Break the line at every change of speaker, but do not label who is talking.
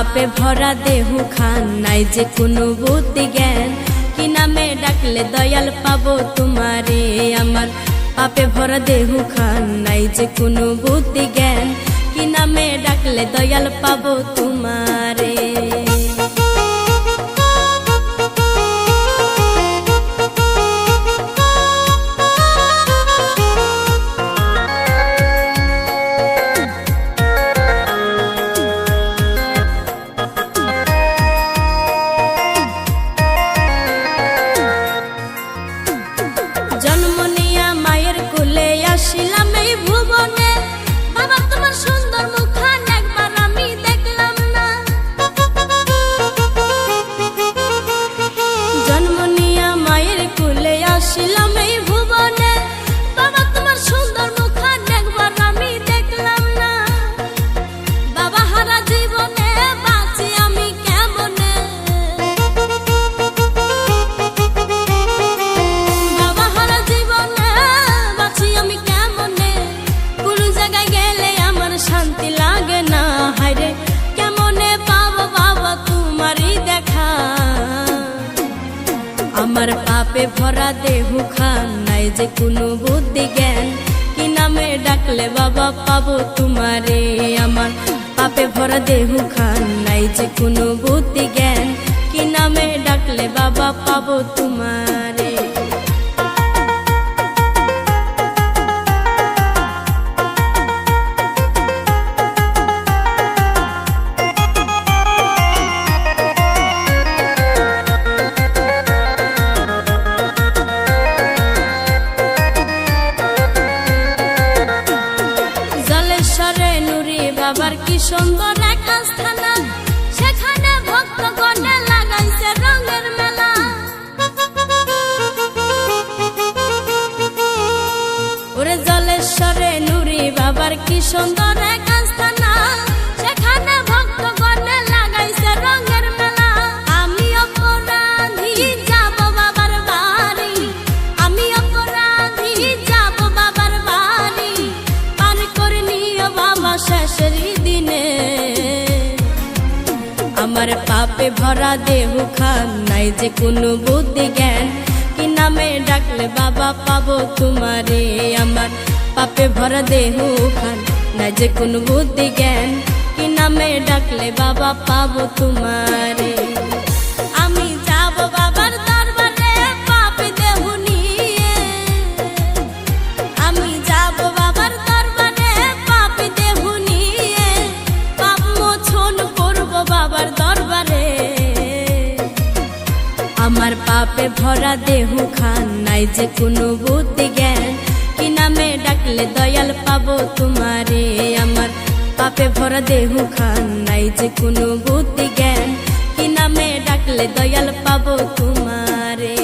पापे भरा देहु खान नाई जे कोनो बुद्धि ज्ञान कि नामे डाकले दयाल पाबो तुम्हारे आमार पापे भरा देहु खान नाई जे कोनो बुद्धि ज्ञान कि नामे डाकले दयाल पाबो तुम्हारे। जन्म निया मायर कुले आशिलाम এই ভুবনে বাবা তোমার সুন্দর মুখখান একবার আমি দেখলাম না। জন্ম নিয়া মায়ের কুলে আশিলাম এই ভুবনে বাবা তোমার সুন্দর মুখখান একবার আমি দেখলাম না। বাবা হারা জীবনে বাঁচি আমি কেমনে, বাবা হারা জীবনে বাঁচি আমি কেমনে, কোন জায়গায় গেলে আমার শান্তি লাগে না। হায়রে কেমনে পাবো বাবা তোমারই দেখা, আমার পাপে ভরা দেহু খান নাই যে কোনো বুদ্ধি জ্ঞান কি নামে ডাকলে বাবা পাবো তোমারে। আমার পাপে ভরা দেহু খান নাই যে কোনো বুদ্ধি জ্ঞান কি নামে ডাকলে বাবা পাবো তোমারে। জলেশ্বরে নুরি বাবার কি সুন্দর এক আস্থানা, সেখানে ভক্তগণে লাগাইছে রঙের মেলা। ওরে জলেশ্বরে নুরি বাবার কি সুন্দর এক আস্থানা, সেখানে ভক্তগণে লাগাইছে রঙের মেলা। আমি অপরাধী যাব বাবার বাড়ি, আমি অপরাধী যাব বাবার বাড়ি, পার করে নিও বাবা শেষের দিনে। আমার পাপে ভরা দেহু খান নাই যে কোনো বুদ্ধি জ্ঞান কি নামে ডাকলে বাবা পাবো তোমারে। আমার পাপে ভরা দেহু খান নাই যে কোনো বুদ্ধি জ্ঞান কি নামে ডাকলে বাবা পাবো তোমারে। আমি যাব বাবার দরবারে পাপে দেহু নিয়ে, আমি যাব বাবার দরবারে পাপে দেহু নিয়ে, পাপ মোচন করব বাবার দরবারে। আমার পাপে ভরা দেহু খান নাই যে কোনো বুদ্ধি জ্ঞান কি নামে ডাকলে দয়াল পাবো তোমারে। আমার পাপে ভরা দেহু খান নাই যে কোনো বুদ্ধি জ্ঞান কি নামে ডাকলে দয়াল পাবো তোমারে।